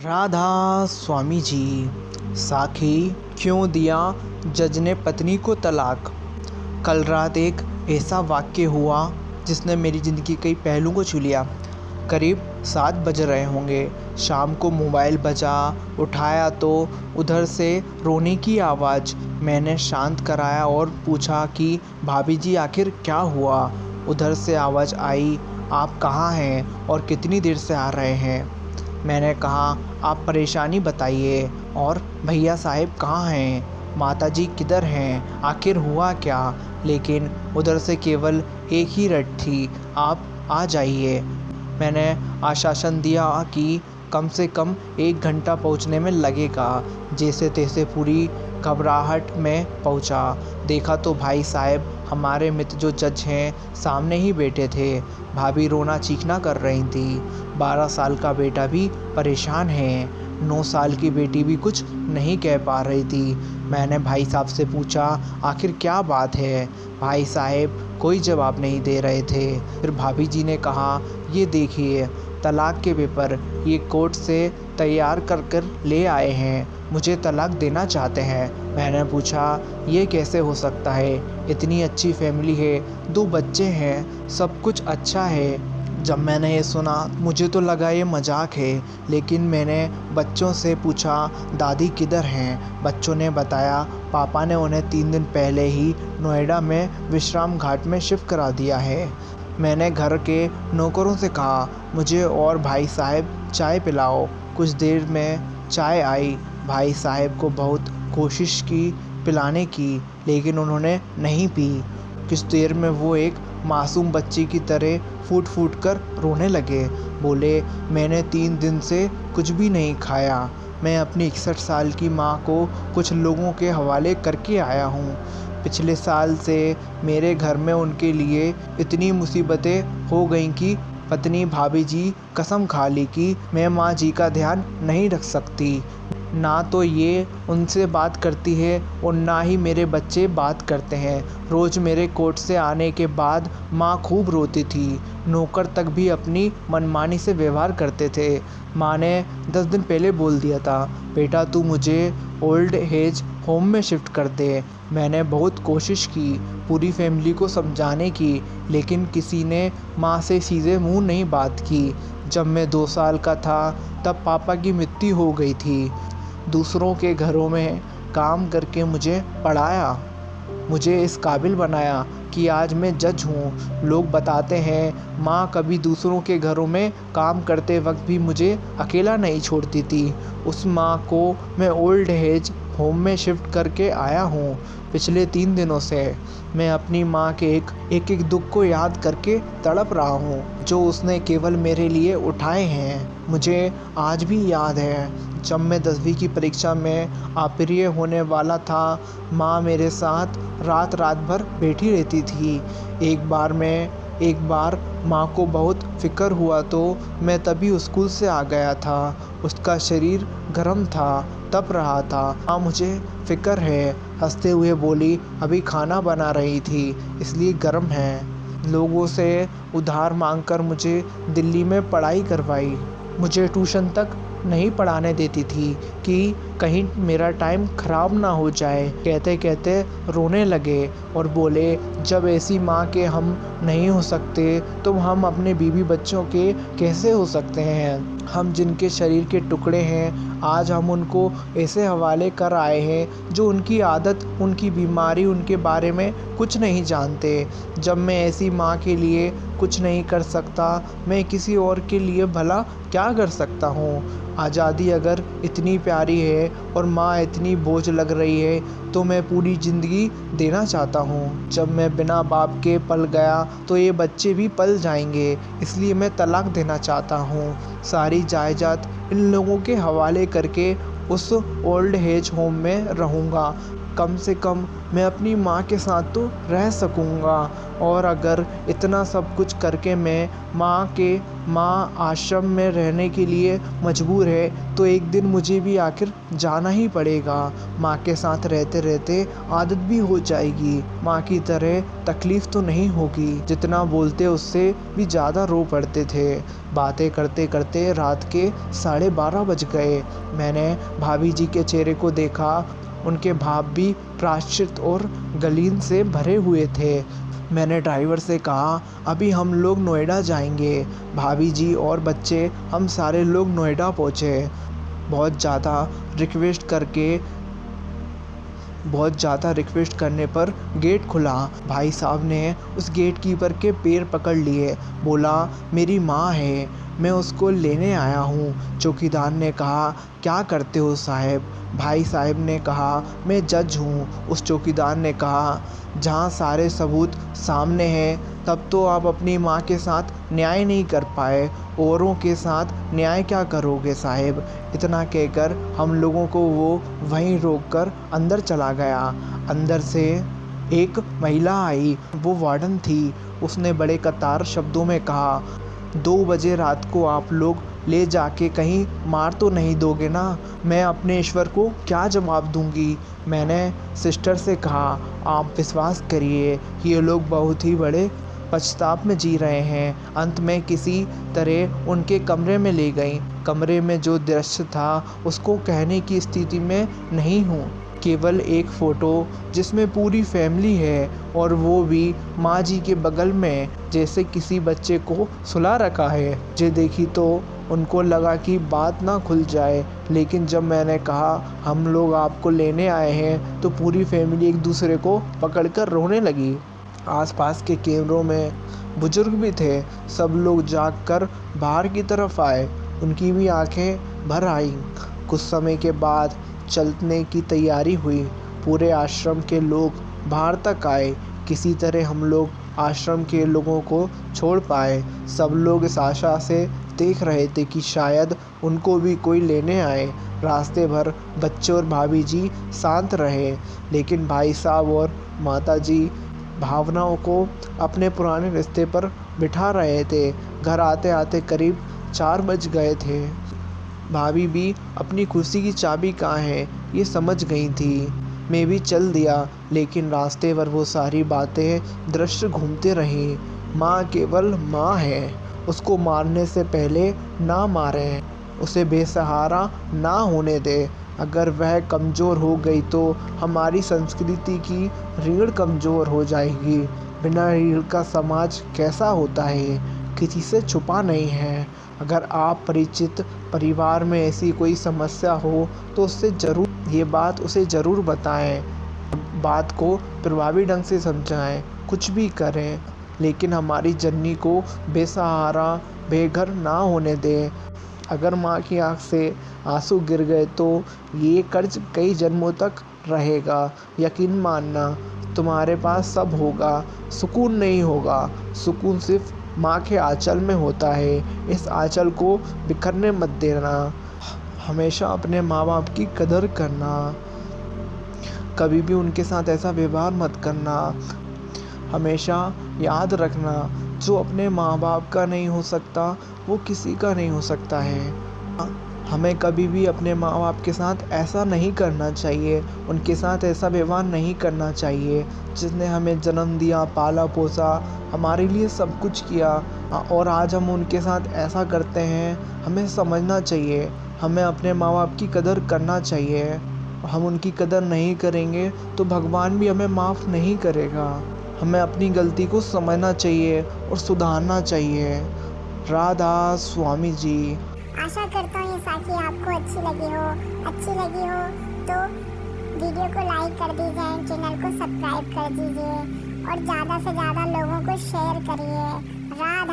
राधा स्वामी जी। साखी क्यों दिया जज ने पत्नी को तलाक। कल रात एक ऐसा वाक़या हुआ जिसने मेरी ज़िंदगी के कई पहलुओं को छू लिया। करीब 7 बज रहे होंगे। शाम को मोबाइल बजा, उठाया तो उधर से रोने की आवाज़। मैंने शांत कराया और पूछा कि भाभी जी आखिर क्या हुआ। उधर से आवाज़ आई, आप कहाँ हैं और कितनी देर से आ रहे हैं। मैंने कहा, आप परेशानी बताइए और भैया साहब कहाँ हैं, माताजी किधर हैं, आखिर हुआ क्या। लेकिन उधर से केवल एक ही रट थी, आप आ जाइए। मैंने आश्वासन दिया कि कम से कम 1 घंटा पहुंचने में लगेगा। जैसे तैसे पूरी घबराहट में पहुंचा। देखा तो भाई साहब हमारे मित्र जो जज हैं सामने ही बैठे थे। भाभी रोना चीखना कर रही थी। 12 साल का बेटा भी परेशान है। 9 साल की बेटी भी कुछ नहीं कह पा रही थी। मैंने भाई साहब से पूछा, आखिर क्या बात है। भाई साहब कोई जवाब नहीं दे रहे थे। फिर भाभी जी ने कहा, ये देखिए तलाक के पेपर, ये कोर्ट से तैयार कर कर ले आए हैं, मुझे तलाक देना चाहते हैं। मैंने पूछा, ये कैसे हो सकता है, इतनी अच्छी फैमिली है, 2 बच्चे हैं, सब कुछ अच्छा है। जब मैंने ये सुना मुझे तो लगा ये मजाक है, लेकिन मैंने बच्चों से पूछा, दादी किधर हैं। बच्चों ने बताया, पापा ने उन्हें 3 दिन पहले ही नोएडा में विश्राम घाट में शिफ्ट करा दिया है। मैंने घर के नौकरों से कहा, मुझे और भाई साहब चाय पिलाओ। कुछ देर में चाय आई। भाई साहब को बहुत कोशिश की पिलाने की, लेकिन उन्होंने नहीं पी। कुछ देर में वो एक मासूम बच्ची की तरह फूट फूट कर रोने लगे। बोले, मैंने 3 दिन से कुछ भी नहीं खाया। मैं अपनी 61 साल की माँ को कुछ लोगों के हवाले करके आया हूँ। पिछले साल से मेरे घर में उनके लिए इतनी मुसीबतें हो गईं कि पत्नी भाभी जी कसम खा ली कि मैं माँ जी का ध्यान नहीं रख सकती। ना तो ये उनसे बात करती है और ना ही मेरे बच्चे बात करते हैं। रोज़ मेरे कोर्ट से आने के बाद माँ खूब रोती थी। नौकर तक भी अपनी मनमानी से व्यवहार करते थे। माँ ने 10 दिन पहले बोल दिया था, बेटा तू मुझे ओल्ड एज होम में शिफ्ट कर दे। मैंने बहुत कोशिश की पूरी फैमिली को समझाने की, लेकिन किसी ने माँ से सीधे मुंह नहीं बात की। जब मैं 2 साल का था तब पापा की मृत्यु हो गई थी। दूसरों के घरों में काम करके मुझे पढ़ाया, मुझे इस काबिल बनाया कि आज मैं जज हूँ। लोग बताते हैं माँ कभी दूसरों के घरों में काम करते वक्त भी मुझे अकेला नहीं छोड़ती थी। उस माँ को मैं ओल्ड एज होम में शिफ्ट करके आया हूँ। पिछले 3 दिनों से मैं अपनी माँ के एक एक दुख को याद करके तड़प रहा हूँ, जो उसने केवल मेरे लिए उठाए हैं। मुझे आज भी याद है जब मैं 10वीं की परीक्षा में अप्रिय होने वाला था, माँ मेरे साथ रात भर बैठी रहती थी। एक बार माँ को बहुत फिक्र हुआ तो मैं तभी स्कूल से आ गया था। उसका शरीर गर्म था, तप रहा था। माँ मुझे फिक्र है, हंसते हुए बोली, अभी खाना बना रही थी इसलिए गर्म है। लोगों से उधार मांगकर मुझे दिल्ली में पढ़ाई करवाई। मुझे ट्यूशन तक नहीं पढ़ाने देती थी कि कहीं मेरा टाइम ख़राब ना हो जाए। कहते कहते रोने लगे और बोले, जब ऐसी माँ के हम नहीं हो सकते तो हम अपने बीवी बच्चों के कैसे हो सकते हैं। हम जिनके शरीर के टुकड़े हैं आज हम उनको ऐसे हवाले कर आए हैं जो उनकी आदत, उनकी बीमारी, उनके बारे में कुछ नहीं जानते। जब मैं ऐसी माँ के लिए कुछ नहीं कर सकता, मैं किसी और के लिए भला क्या कर सकता हूँ। आज़ादी अगर इतनी प्यारी है और माँ इतनी बोझ लग रही है तो मैं पूरी ज़िंदगी देना चाहता हूँ। जब मैं बिना बाप के पल गया तो ये बच्चे भी पल जाएंगे, इसलिए मैं तलाक देना चाहता हूँ। सारी जायदाद इन लोगों के हवाले करके उस ओल्ड एज होम में रहूँगा। कम से कम मैं अपनी माँ के साथ तो रह सकूँगा। और अगर इतना सब कुछ करके मैं माँ आश्रम में रहने के लिए मजबूर है तो एक दिन मुझे भी आखिर जाना ही पड़ेगा। माँ के साथ रहते रहते आदत भी हो जाएगी, माँ की तरह तकलीफ़ तो नहीं होगी। जितना बोलते उससे भी ज़्यादा रो पड़ते थे। बातें करते करते रात के 12:30 बज गए। मैंने भाभी जी के चेहरे को देखा, उनके भाव भी प्रायश्चित और गलीन से भरे हुए थे। मैंने ड्राइवर से कहा, अभी हम लोग नोएडा जाएंगे। भाभी जी और बच्चे हम सारे लोग नोएडा पहुँचे। बहुत ज़्यादा रिक्वेस्ट करने पर गेट खुला। भाई साहब ने उस गेट कीपर के पैर पकड़ लिए। बोला, मेरी माँ है, मैं उसको लेने आया हूँ। चौकीदार ने कहा, क्या करते हो साहब? भाई साहब ने कहा, मैं जज हूँ। उस चौकीदार ने कहा, जहाँ सारे सबूत सामने हैं तब तो आप अपनी माँ के साथ न्याय नहीं कर पाए, औरों के साथ न्याय क्या करोगे साहब? इतना कहकर हम लोगों को वो वहीं रोककर अंदर चला गया। अंदर से एक महिला आई, वो वार्डन थी। उसने बड़े कतार शब्दों में कहा, 2 बजे रात को आप लोग ले जाके कहीं मार तो नहीं दोगे ना? मैं अपने ईश्वर को क्या जवाब दूंगी? मैंने सिस्टर से कहा, आप विश्वास करिए, ये लोग बहुत ही बड़े पछताव में जी रहे हैं। अंत में किसी तरह उनके कमरे में ले गई। कमरे में जो दृश्य था उसको कहने की स्थिति में नहीं हूँ। केवल एक फ़ोटो जिसमें पूरी फैमिली है, और वो भी माँ जी के बगल में, जैसे किसी बच्चे को सुला रखा है। मुझे देखी तो उनको लगा कि बात ना खुल जाए, लेकिन जब मैंने कहा हम लोग आपको लेने आए हैं तो पूरी फैमिली एक दूसरे को पकड़कर रोने लगी। आसपास के कैमरों में बुजुर्ग भी थे। सब लोग जागकर बाहर की तरफ आए, उनकी भी आंखें भर आईं। कुछ समय के बाद चलने की तैयारी हुई। पूरे आश्रम के लोग बाहर तक आए। किसी तरह हम लोग आश्रम के लोगों को छोड़ पाए। सब लोग इस आशा से देख रहे थे कि शायद उनको भी कोई लेने आए। रास्ते भर बच्चे और भाभी जी शांत रहे, लेकिन भाई साहब और माता जी भावनाओं को अपने पुराने रिश्ते पर बिठा रहे थे। घर आते आते करीब 4 बज गए थे। भाभी भी अपनी खुशी की चाबी कहाँ है ये समझ गई थी। मैं भी चल दिया, लेकिन रास्ते भर वो सारी बातें दृश्य घूमते रही। माँ केवल माँ है, उसको मारने से पहले ना मारें, उसे बेसहारा ना होने दें। अगर वह कमज़ोर हो गई तो हमारी संस्कृति की रीढ़ कमज़ोर हो जाएगी। बिना रीढ़ का समाज कैसा होता है, किसी से छुपा नहीं है। अगर आप परिचित परिवार में ऐसी कोई समस्या हो तो ये बात उसे ज़रूर बताएं। बात को प्रभावी ढंग से समझाएं। कुछ भी करें, लेकिन हमारी जननी को बेसहारा बेघर ना होने दें। अगर माँ की आँख से आंसू गिर गए तो ये कर्ज कई जन्मों तक रहेगा। यकीन मानना, तुम्हारे पास सब होगा, सुकून नहीं होगा। सुकून सिर्फ माँ के आंचल में होता है। इस आंचल को बिखरने मत देना। हमेशा अपने माँ बाप की कदर करना। कभी भी उनके साथ ऐसा व्यवहार मत करना। हमेशा याद रखना, जो अपने माँ बाप का नहीं हो सकता वो किसी का नहीं हो सकता है। हमें कभी भी अपने माँ बाप के साथ ऐसा नहीं करना चाहिए, उनके साथ ऐसा व्यवहार नहीं करना चाहिए। जिसने हमें जन्म दिया, पाला पोसा, हमारे लिए सब कुछ किया, और आज हम उनके साथ ऐसा करते हैं। हमें समझना चाहिए, हमें अपने माँ बाप की कदर करना चाहिए। हम उनकी कदर नहीं करेंगे तो भगवान भी हमें माफ़ नहीं करेगा। हमें अपनी गलती को समझना चाहिए और सुधारना चाहिए। राधा स्वामी जी। आशा करता हूँ ये साखी आपको अच्छी लगी हो तो वीडियो को लाइक कर दीजिए, चैनल को सब्सक्राइब कर दीजिए और ज़्यादा से ज़्यादा लोगों को शेयर करिए। राधा।